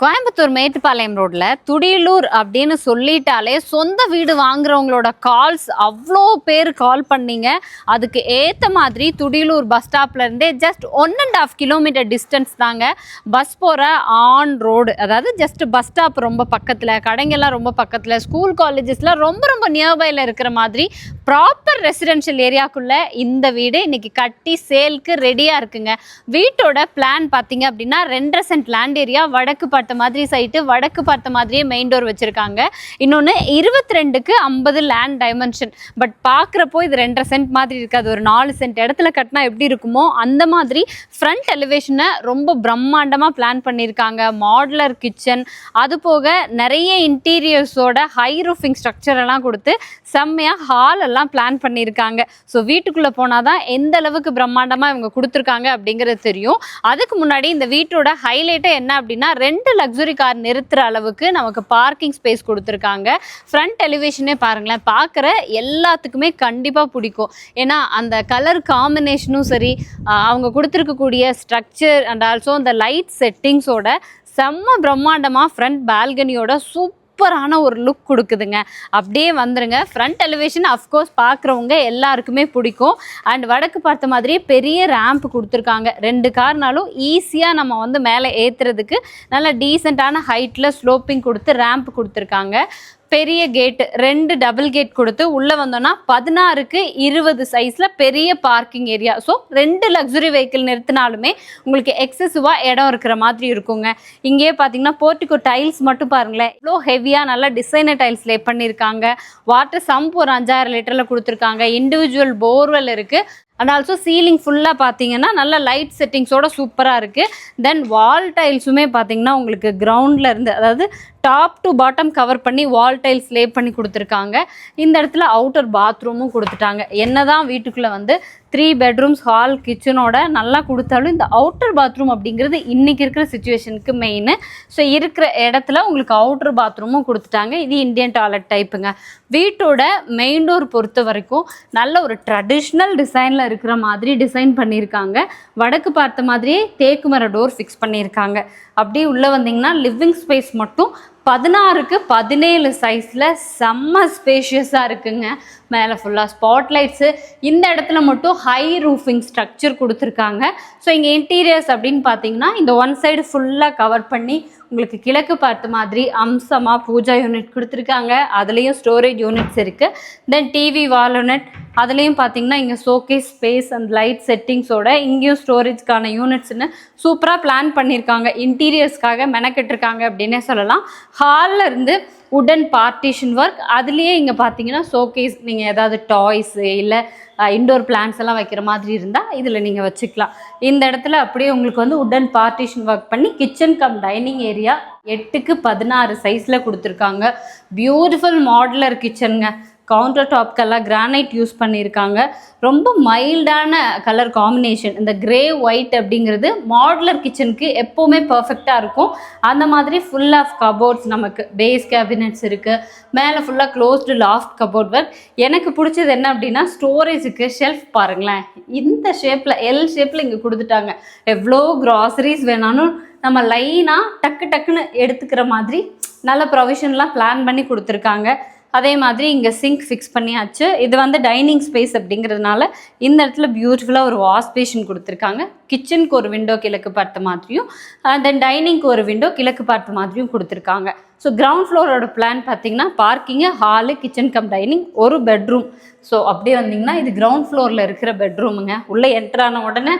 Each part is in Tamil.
கோயம்புத்தூர் மேட்டுப்பாளையம் ரோட்ல துடியலூர் அப்படின்னு சொல்லிட்டாலே சொந்த வீடு வாங்குறவங்களோட கால்ஸ் அவ்வளோ பேர் கால் பண்ணீங்க. அதுக்கு ஏற்ற மாதிரி துடியலூர் பஸ் ஸ்டாப்ல இருந்தே ஜஸ்ட் 1.5 கிலோமீட்டர் டிஸ்டன்ஸ் தாங்க. பஸ் போகிற ஆன் ரோடு, அதாவது ஜஸ்ட் பஸ் ஸ்டாப் ரொம்ப பக்கத்தில், கடைங்கெல்லாம் ரொம்ப பக்கத்தில், ஸ்கூல் காலேஜஸ்லாம் ரொம்ப ரொம்ப நியர்பையில் இருக்கிற மாதிரி ப்ராப்பர் ரெசிடென்ஷியல் ஏரியாக்குள்ள இந்த வீடு இன்னைக்கு கட்டி சேலுக்கு ரெடியாக இருக்குங்க. வீட்டோட பிளான் பார்த்தீங்க அப்படின்னா 2.5 சென்ட் லேண்ட் ஏரியா, வடக்கு பார்த்த மாதிரி சைட்டு, வடக்கு பார்த்த மாதிரியே மெயின் டோர் வச்சிருக்காங்க. இன்னொன்று 22க்கு 50 லேண்ட் டைமென்ஷன். பட் பார்க்குறப்போ இது 2.5 சென்ட் மாதிரி இருக்காது. ஒரு 4 சென்ட் இடத்துல கட்டினா எப்படி இருக்குமோ அந்த மாதிரி ஃப்ரண்ட் எலிவேஷனை ரொம்ப பிரம்மாண்டமாக பிளான் பண்ணியிருக்காங்க. மாடுலர் கிச்சன், அது போக நிறைய இன்டீரியர்ஸோட ஹை ரூஃபிங் ஸ்ட்ரக்சர் எல்லாம் கொடுத்து செம்மையாக ஹால் எல்லாம் பிளான் பண்ணியிருக்காங்க. ஸோ வீட்டுக்குள்ளே போனால் தான் எந்த அளவுக்கு பிரம்மாண்டமாக இவங்க கொடுத்துருக்காங்க அப்படிங்கிறது தெரியும். அதுக்கு முன்னாடி இந்த வீட்டோட ஹைலைட்டே என்ன அப்படின்னா 2 லக்ஸுரி கார் நிறுத்துற அளவுக்கு நமக்கு பார்க்கிங் ஸ்பேஸ் கொடுத்துருக்காங்க. ஃப்ரண்ட் எலிவேஷனே பாருங்களேன், பார்க்குற எல்லாத்துக்குமே கண்டிப்பாக பிடிக்கும். ஏன்னா அந்த கலர் காம்பினேஷனும் சரி, அவங்க கொடுத்துருக்கக்கூடிய ஸ்ட்ரக்சர் அண்ட் ஆல்சோ அந்த லைட் செட்டிங்ஸோட செம்ம பிரம்மாண்டமாக ஃப்ரண்ட் பால்கனியோட சூப்பரான ஒரு லுக் கொடுக்குதுங்க. அப்படியே வந்துருங்க. ஃப்ரண்ட் எலிவேஷன் அஃப்கோர்ஸ் பார்க்குறவங்க எல்லாருக்குமே பிடிக்கும். அண்ட் வடக்கு பார்த்த மாதிரியே பெரிய ரேம்ப் கொடுத்துருக்காங்க. 2 கார்னாலும் ஈஸியாக நம்ம வந்து மேலே ஏற்றுறதுக்கு நல்ல டீசெண்டான ஹைட்டில் ஸ்லோப்பிங் கொடுத்து ரேம்ப் கொடுத்துருக்காங்க. பெரிய கேட்டு, 2 டபுள் கேட் கொடுத்து உள்ளே வந்தோன்னா 16க்கு 20 சைஸில் பெரிய parking area. So 2 luxury vehicle நிறுத்தினாலுமே உங்களுக்கு எக்ஸசிவாக இடம் இருக்கிற மாதிரி இருக்குங்க. இங்கேயே பார்த்தீங்கன்னா போர்ட்டிகோ டைல்ஸ் மட்டும் பாருங்களேன், இவ்வளோ ஹெவியாக நல்லா டிசைனர் டைல்ஸ் லே பண்ணியிருக்காங்க. வாட்டர் சம்ப் ஒரு 5000 லிட்டரில் கொடுத்துருக்காங்க. இண்டிவிஜுவல் போர்வெல் இருக்குது. அண்ட் ஆல்சோ சீலிங் ஃபுல்லாக பார்த்தீங்கன்னா நல்ல லைட் செட்டிங்ஸோட சூப்பராக இருக்குது. தென் வால் டைல்ஸுமே பார்த்தீங்கன்னா உங்களுக்கு கிரவுண்டில் இருந்து, அதாவது டாப் டு பாட்டம் கவர் பண்ணி வால் டைல்ஸ் லே பண்ணி கொடுத்துருக்காங்க. இந்த இடத்துல அவுட்டர் பாத்ரூமும் கொடுத்துட்டாங்க. என்னதான் வீட்டுக்குள்ளே வந்து 3 பெட்ரூம்ஸ், ஹால், கிச்சனோட நல்லா கொடுத்தாலும் இந்த அவுட்டர் பாத்ரூம் அப்படிங்கிறது இன்றைக்கி இருக்கிற சுச்சுவேஷனுக்கு மெயின். ஸோ இருக்கிற இடத்துல உங்களுக்கு அவுட்டர் பாத்ரூமும் கொடுத்துட்டாங்க. இது இந்தியன் டாய்லெட் டைப்புங்க. வீட்டோட மெயின் டோர் பொறுத்த வரைக்கும் நல்ல ஒரு ட்ரெடிஷ்னல் டிசைனில் இருக்கிற மாதிரி டிசைன் பண்ணியிருக்காங்க. வடக்கு பார்த்த மாதிரியே தேக்கு மர டோர் ஃபிக்ஸ் பண்ணியிருக்காங்க. அப்படியே உள்ளே வந்தீங்கன்னா லிவிங் ஸ்பேஸ் மட்டும் 16க்கு 17 சைஸில் செம்ம ஸ்பேஷியஸாக இருக்குங்க. மேலே ஃபுல்லாக ஸ்பாட் லைட்ஸு, இந்த இடத்துல மட்டும் ஹை ரூஃபிங் ஸ்ட்ரக்சர் கொடுத்துருக்காங்க. ஸோ இங்கே இன்டீரியர்ஸ் அப்படின்னு பார்த்தீங்கன்னா இந்த ஒன் சைடு ஃபுல்லாக கவர் பண்ணி உங்களுக்கு கிழக்கு பார்த்த மாதிரி அம்சமாக பூஜா யூனிட் கொடுத்துருக்காங்க. அதுலேயும் ஸ்டோரேஜ் யூனிட்ஸ் இருக்குது. தென் டிவி வால் யூனிட், அதுலேயும் பார்த்தீங்கன்னா இங்கே ஷோகேஸ் ஸ்பேஸ் அண்ட் லைட் செட்டிங்ஸோட இங்கேயும் ஸ்டோரேஜ்க்கான யூனிட்ஸ்னு சூப்பராக பிளான் பண்ணியிருக்காங்க. இன்டீரியர்ஸ்க்காக மெனக்கெட்டிருக்காங்க அப்படின்னே சொல்லலாம். ஹாலில் இருந்து உடன் பார்ட்டிஷன் ஒர்க், அதுலேயே இங்கே பார்த்தீங்கன்னா ஷோகேஸ், நீங்கள் ஏதாவது டாய்ஸு இல்லை இன்டோர் பிளான்ஸ் எல்லாம் வைக்கிற மாதிரி இருந்தால் இதில் நீங்கள் வச்சுக்கலாம். இந்த இடத்துல அப்படியே உங்களுக்கு வந்து உடன் பார்ட்டிஷன் ஒர்க் பண்ணி கிச்சன் கம் டைனிங் ஏரியா 8க்கு 16 சைஸில் கொடுத்துருக்காங்க. பியூட்டிஃபுல் மாடுலர் கிச்சனுங்க. கவுண்டர் டாப்க்கெல்லாம் கிரானைட் யூஸ் பண்ணியிருக்காங்க. ரொம்ப மைல்டான கலர் காம்பினேஷன். இந்த கிரே ஒயிட் அப்படிங்கிறது மாடுலர் கிச்சனுக்கு எப்போவுமே பர்ஃபெக்டாக இருக்கும். அந்த மாதிரி ஃபுல் ஆஃப் கபோர்ட்ஸ், நமக்கு பேஸ் கேபினட்ஸ் இருக்குது. மேலே ஃபுல்லாக க்ளோஸ்டு லாஃப்ட் கபோர்ட் ஒர்க். எனக்கு பிடிச்சது என்ன அப்படின்னா ஸ்டோரேஜுக்கு ஷெல்ஃப் பாருங்களேன், இந்த ஷேப்பில் எல் ஷேப்பில் இங்கே கொடுத்துட்டாங்க. எவ்வளோ க்ராசரிஸ் வேணாலும் நம்ம லைனாக டக்கு டக்குன்னு எடுத்துக்கிற மாதிரி நல்ல ப்ரொவிஷன்லாம் பிளான் பண்ணி கொடுத்துருக்காங்க. அதே மாதிரி இங்கே சிங்க் ஃபிக்ஸ் பண்ணியாச்சு. இது வந்து டைனிங் ஸ்பேஸ் அப்படிங்கிறதுனால இந்த இடத்துல பியூட்டிஃபுல்லாக ஒரு வாஷ் பேஷன் கொடுத்துருக்காங்க. கிச்சனுக்கு ஒரு விண்டோ கிழக்கு பார்த்த மாதிரியும், தென் டைனிங்க்கு ஒரு விண்டோ கிழக்கு பார்த்த மாதிரியும் கொடுத்துருக்காங்க. ஸோ கிரவுண்ட் ஃப்ளோரோட பிளான் பார்த்தீங்கன்னா parking, hall, kitchen cum dining, ஒரு பெட்ரூம். ஸோ அப்படியே வந்தீங்கன்னா இது கிரவுண்ட் ஃப்ளோரில் இருக்கிற பெட்ரூமுங்க. உள்ளே என்ட்ரான உடனே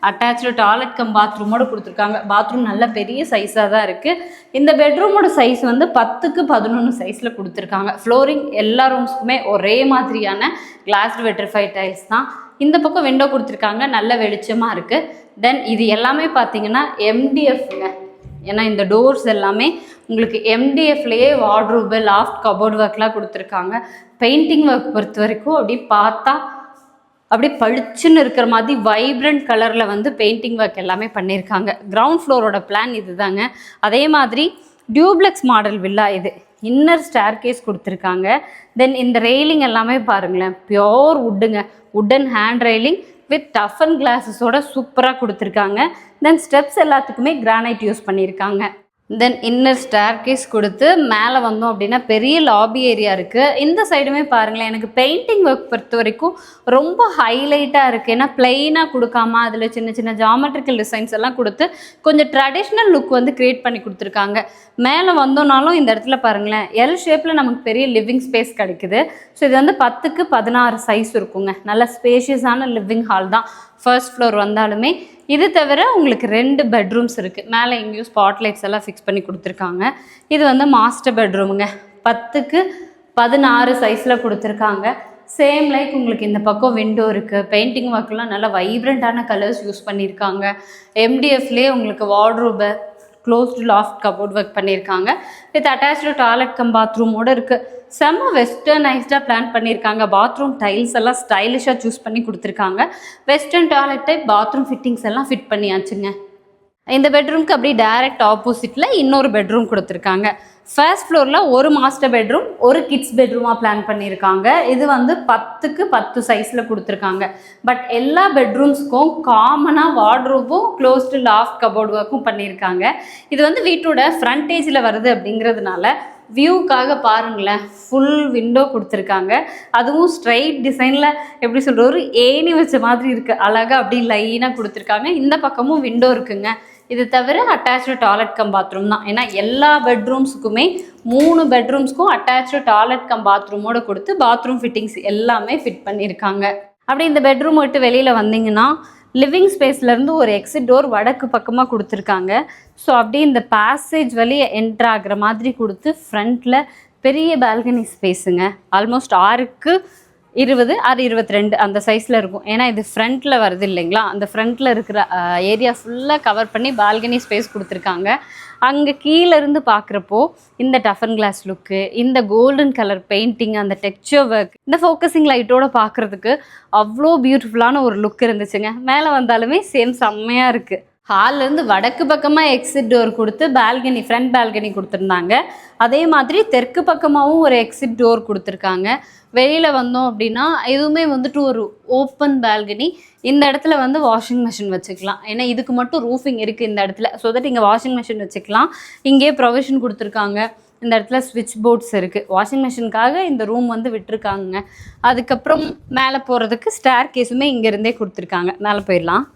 அட்டாச்சு டாய்லெட் கம் பாத்ரூமோடு கொடுத்துருக்காங்க. பாத்ரூம் நல்ல பெரிய சைஸாக தான் இருக்குது. இந்த பெட்ரூமோட சைஸ் வந்து 10க்கு 11 சைஸில் கொடுத்துருக்காங்க. ஃப்ளோரிங் எல்லா ரூம்ஸ்க்குமே ஒரே மாதிரியான கிளாஸ்டு வெட்ரிஃபைட் டைல்ஸ் தான். இந்த பக்கம் விண்டோ கொடுத்துருக்காங்க, நல்ல வெளிச்சமாக இருக்குது. தென் இது எல்லாமே பார்த்தீங்கன்னா எம்டிஎஃப்ங்க. ஏன்னா இந்த டோர்ஸ் எல்லாமே உங்களுக்கு எம்டிஎஃப்லேயே வார்ட்ரூபு, லாஃப்ட், கபோர்ட் ஒர்க்லாம் கொடுத்துருக்காங்க. பெயிண்டிங் ஒர்க் பொறுத்த வரைக்கும் அப்படி பார்த்தா அப்படியே பளிச்சுன்னு இருக்கிற மாதிரி வைப்ரண்ட் கலரில் வந்து பெயிண்டிங் ஒர்க் எல்லாமே பண்ணியிருக்காங்க. கிரவுண்ட் ஃப்ளோரோட பிளான் இது தாங்க. அதே மாதிரி டியூப்ளெக்ஸ் மாடல் வில்லா இது. இன்னர் ஸ்டேர் கேஸ் கொடுத்துருக்காங்க. தென் இந்த ரெயிலிங் எல்லாமே பாருங்களேன், பியோர் வுட்டுங்க. Wooden hand railing with tough and கிளாஸஸோட சூப்பராக கொடுத்துருக்காங்க. தென் ஸ்டெப்ஸ் எல்லாத்துக்குமே கிரானைட் யூஸ் பண்ணியிருக்காங்க. தென் இன்னர் ஸ்டேர்கேஸ் கொடுத்து மேலே வந்தோம் அப்படின்னா பெரிய லாபி ஏரியா இருக்குது. இந்த சைடுமே பாருங்களேன், எனக்கு பெயிண்டிங் ஒர்க் பொறுத்த வரைக்கும் ரொம்ப ஹைலைட்டாக இருக்குது. ஏன்னா பிளெயினாக கொடுக்காம அதில் சின்ன சின்ன ஜாமெட்ரிக்கல் டிசைன்ஸ் எல்லாம் கொடுத்து கொஞ்சம் ட்ரெடிஷ்னல் லுக் வந்து க்ரியேட் பண்ணி கொடுத்துருக்காங்க. மேலே வந்தோம்னாலும் இந்த இடத்துல பாருங்களேன், எல் ஷேப்பில் நமக்கு பெரிய லிவிங் ஸ்பேஸ் கிடைக்குது. ஸோ இது வந்து 10க்கு 16 சைஸ் இருக்குங்க. நல்ல ஸ்பேஷியஸான லிவிங் ஹால் தான் ஃபர்ஸ்ட் ஃப்ளோர் வந்தாலுமே. இது தவிர உங்களுக்கு 2 பெட்ரூம்ஸ் இருக்குது. மேலே எங்கேயும் ஸ்பாட் லைட்ஸ் எல்லாம் ஃபிக்ஸ் பண்ணி கொடுத்துருக்காங்க. இது வந்து மாஸ்டர் பெட்ரூமுங்க. 10க்கு 16 சைஸில் கொடுத்துருக்காங்க. சேம் லைக் உங்களுக்கு இந்த பக்கம் விண்டோ இருக்குது. பெயிண்டிங் ஒர்க்லாம் நல்லா வைப்ரண்ட்டான கலர்ஸ் யூஸ் பண்ணியிருக்காங்க. எம்டிஎஃப்லேயே உங்களுக்கு wardrobe, closed loft cupboard work பண்ணியிருக்காங்க. வித் அட்டாச்சு டாய்லெட் கம் பாத்ரூமோடு இருக்குது. செம்ம வெஸ்டர்னைஸ்டாக பிளான் பண்ணியிருக்காங்க. பாத்ரூம் டைல்ஸ் எல்லாம் ஸ்டைலிஷாக சூஸ் பண்ணி கொடுத்துருக்காங்க. Western toilet type bathroom fittings எல்லாம் ஃபிட் பண்ணியாச்சுங்க. இந்த பெட்ரூம்க்கு அப்படி டைரக்ட் ஆப்போசிட்டில் இன்னொரு பெட்ரூம் கொடுத்துருக்காங்க. ஃபர்ஸ்ட் ஃப்ளோரில் ஒரு மாஸ்டர் பெட்ரூம், ஒரு கிட்ஸ் பெட்ரூமாக பிளான் பண்ணியிருக்காங்க. இது வந்து 10க்கு 10 சைஸில் கொடுத்துருக்காங்க. பட் எல்லா பெட்ரூம்ஸ்க்கும் காமனாக வார்ட்ரோபும் க்ளோஸ்டு லாஃப்ட் கபோர்ட் ஒர்க்கும் பண்ணியிருக்காங்க. இது வந்து வீட்டோட ஃப்ரண்டேஜில் வருது அப்படிங்கிறதுனால வியூக்காக பாருங்களேன், ஃபுல் விண்டோ கொடுத்துருக்காங்க. அதுவும் ஸ்ட்ரைட் டிசைனில் எப்படி சொல்கிற ஒரு ஏணி வச்ச மாதிரி இருக்குது. அழகாக அப்படி லைனாக கொடுத்துருக்காங்க. இந்த பக்கமும் விண்டோ இருக்குங்க. இது தவிர அட்டாச்சு டாய்லெட் கம் பாத்ரூம் தான். ஏன்னா எல்லா பெட்ரூம்ஸுக்குமே 3 பெட்ரூம்ஸ்க்கும் அட்டாச்சு டாய்லெட் கம் பாத்ரூமோடு கொடுத்து பாத்ரூம் ஃபிட்டிங்ஸ் எல்லாமே ஃபிட் பண்ணியிருக்காங்க. அப்படி இந்த பெட்ரூம் விட்டு வெளியில் வந்தீங்கன்னா லிவிங் ஸ்பேஸ்லேருந்து ஒரு எக்ஸிட் டோர் வடக்கு பக்கமாக கொடுத்துருக்காங்க. ஸோ அப்படியே இந்த பேசேஜ் வழியை என்ட்ரு ஆகிற மாதிரி கொடுத்து ஃப்ரண்ட்டில் பெரிய பால்கனி ஸ்பேஸுங்க. ஆல்மோஸ்ட் 6க்கு 20, 6, 22 அந்த சைஸில் இருக்கும். ஏன்னா இது ஃப்ரண்ட்டில் வருது இல்லைங்களா, அந்த ஃப்ரண்ட்டில் இருக்கிற ஏரியா ஃபுல்லாக கவர் பண்ணி பால்கனி ஸ்பேஸ் கொடுத்துருக்காங்க. அங்கே கீழேருந்து பார்க்குறப்போ இந்த டஃபன் கிளாஸ் லுக்கு, இந்த கோல்டன் கலர் பெயிண்டிங், அந்த டெக்ஸ்சர் ஒர்க், இந்த ஃபோக்கஸிங் லைட்டோடு பார்க்குறதுக்கு அவ்வளோ பியூட்டிஃபுல்லான ஒரு லுக் இருந்துச்சுங்க. மேலே வந்தாலுமே சேம் செம்மையாக இருக்குது. ஹால்லேருந்து வடக்கு பக்கமாக எக்ஸிட் டோர் கொடுத்து பால்கனி, ஃப்ரண்ட் பால்கனி கொடுத்துருந்தாங்க. அதே மாதிரி தெற்கு பக்கமாகவும் ஒரு எக்ஸிட் டோர் கொடுத்துருக்காங்க. வெளியில் வந்தோம் அப்படின்னா எதுவுமே வந்துட்டு ஒரு ஓப்பன் பால்கனி. இந்த இடத்துல வந்து வாஷிங் மிஷின் வச்சுக்கலாம். ஏன்னா இதுக்கு மட்டும் ரூஃபிங் இருக்குது இந்த இடத்துல. ஸோ தட் இங்கே வாஷிங் மிஷின் வச்சுக்கலாம். இங்கேயே ப்ரொவிஷன் கொடுத்துருக்காங்க. இந்த இடத்துல ஸ்விட்ச் போர்ட்ஸ் இருக்குது. வாஷிங் மிஷினுக்காக இந்த ரூம் வந்து விட்டுருக்காங்க. அதுக்கப்புறம் மேலே போகிறதுக்கு ஸ்டேர் கேஸுமே இங்கேருந்தே கொடுத்துருக்காங்க. மேலே போயிடலாம்.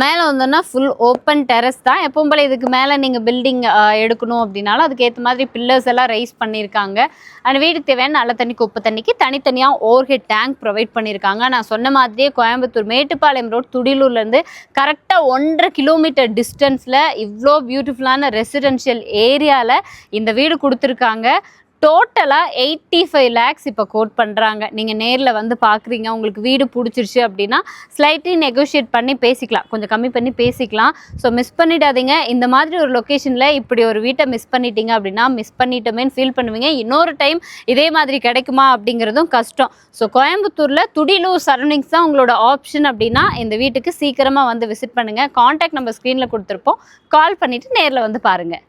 மேலே வந்தோன்னா ஃபுல் ஓப்பன் டெரஸ் தான். எப்பவும் போல் இதுக்கு மேலே நீங்கள் பில்டிங் எடுக்கணும் அப்படின்னாலும் அதுக்கேற்ற மாதிரி பில்லர்ஸ் எல்லாம் ரைஸ் பண்ணியிருக்காங்க. அண்ட் வீட்டுக்கு தேவையான நல்ல தண்ணி, குப்பை தண்ணிக்கு தனித்தனியாக ஓவர்ஹெட் டேங்க் ப்ரொவைட் பண்ணியிருக்காங்க. நான் சொன்ன மாதிரியே கோயம்புத்தூர் மேட்டுப்பாளையம் ரோட் துடிலூர்லேருந்து கரெக்டாக 1.5 கிலோமீட்டர் டிஸ்டன்ஸில் இவ்வளோ பியூட்டிஃபுல்லான ரெசிடென்ஷியல் ஏரியாவில் இந்த வீடு கொடுத்துருக்காங்க. டோட்டலாக 85 lakhs இப்போ கோட் பண்ணுறாங்க. நீங்கள் நேரில் வந்து பார்க்குறீங்க, உங்களுக்கு வீடு பிடிச்சிருச்சு அப்படின்னா ஸ்லைட்லி நெகோஷியேட் பண்ணி பேசிக்கலாம், கொஞ்சம் கம்மி பண்ணி பேசிக்கலாம். ஸோ மிஸ் பண்ணிடாதீங்க. இந்த மாதிரி ஒரு லொக்கேஷனில் இப்படி ஒரு வீட்டை மிஸ் பண்ணிட்டீங்க அப்படின்னா மிஸ் பண்ணிட்டோமேன்னு ஃபீல் பண்ணுவீங்க. இன்னொரு டைம் இதே மாதிரி கிடைக்குமா அப்படிங்கிறதும் கஷ்டம். ஸோ கோயம்புத்தூரில் துடிலூர் சரௌண்டிங்ஸ் தான் உங்களோட ஆப்ஷன் அப்படின்னா இந்த வீட்டுக்கு சீக்கிரமாக வந்து விசிட் பண்ணுங்கள். கான்டாக்ட் நம்பர் ஸ்க்ரீனில் கொடுத்துருப்போம். கால் பண்ணிவிட்டு நேரில் வந்து பாருங்கள்.